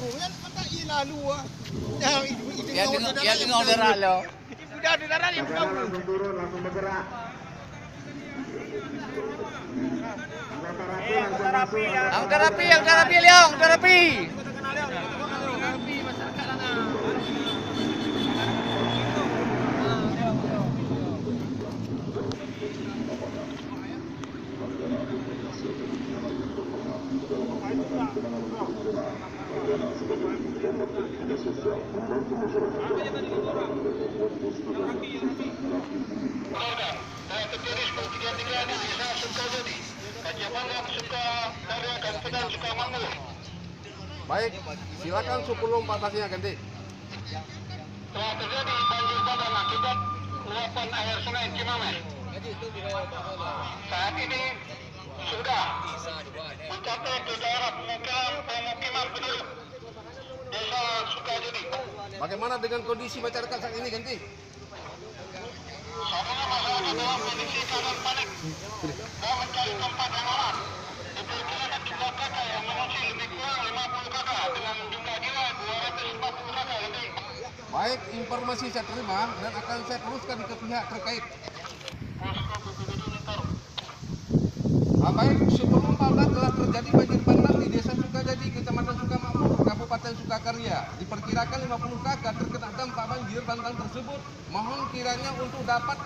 Oh, yan kata ilalu ah. Yang ini order lo. Udah di darat ya bukan. Langsung turun, langsung bergerak. Yang terapi, Leong, terapi. Baik, silakan 10-14-nya ganti. Telah terjadi banjir bandang akibat luapan air sungai Cimames. Saat ini sudah mencapai ke daerah pemukiman penduduk desa Sukajadi. Bagaimana dengan kondisi masyarakat saat ini ganti? Saudara masyarakat dalam kondisi keadaan panik dan mencari tempat yang aman. Diperkirakan jumlah kakak yang mengungsi lebih kurang 50 kakak dengan jumlah jiwa 240 kakak lebih. Baik, informasi saya terima dan akan saya teruskan ke pihak terkait. Baik, sebelum 14 telah terjadi banjir bandang di Desa Sukajadi, Kecamatan Sukamakmur, Kabupaten Sukakarya. Diperkirakan 50 kakak terkena dampak banjir bandang tersebut. Mohon kiranya untuk dapat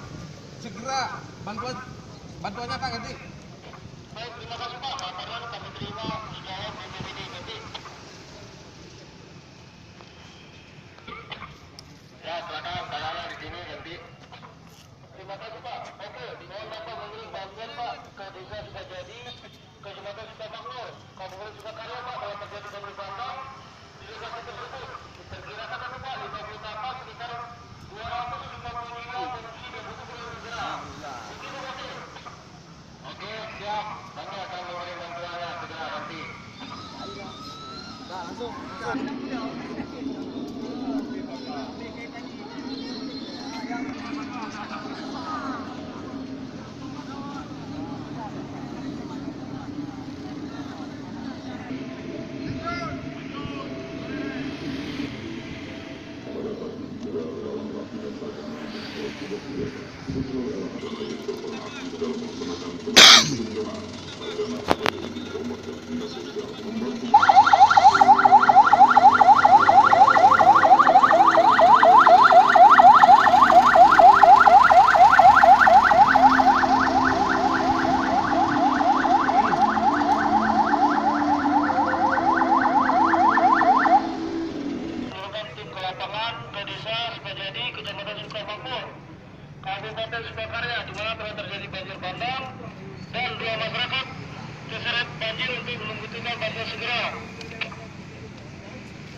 segera bantuannya Pak Ganti. Baik, terima kasih Pak. Laporan kami terima sejauh BPBD nanti. Ya, silakan saya di sini ganti. Terima kasih Pak. Oke, mohon Bapak mengirim bantuan Pak ke Desa Sukajadi, ke Kecamatan Sukamakmur, Kabupaten Sukakarya Pak, kalau terjadi banjir bandang di desa tersebut. Diperkirakan Pak 50 kakak sekitar 250 jiwa pengungsi dan butuh perlindungan. Begitu Pak. Oke, siap. Kami akan mengirim bantuannya segera nanti. Kabupaten Sukakarya, di mana telah terjadi banjir bandang dan 2 masyarakat terseret banjir untuk membutuhkan bantuan segera.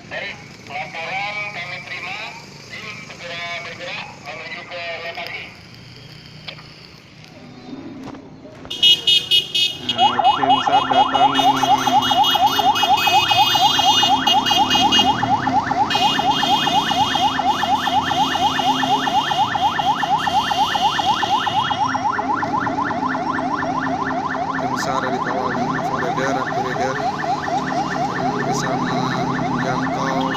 Baik, laporan kami terima, tim segera bergerak menuju ke lokasi. Tim SAR datang. Ada di kawal koridor bisa menjangkau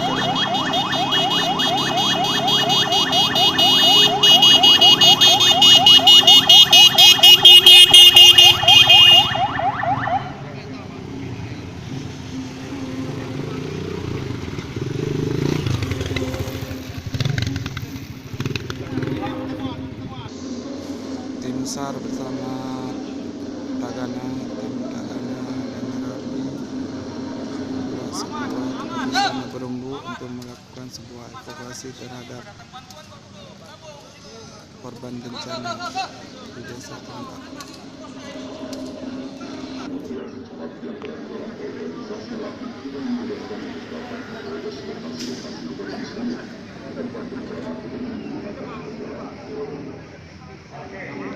tim SAR bersama Tagana bersama Berembu untuk melakukan sebuah evakuasi terhadap korban bencana di desa tempat.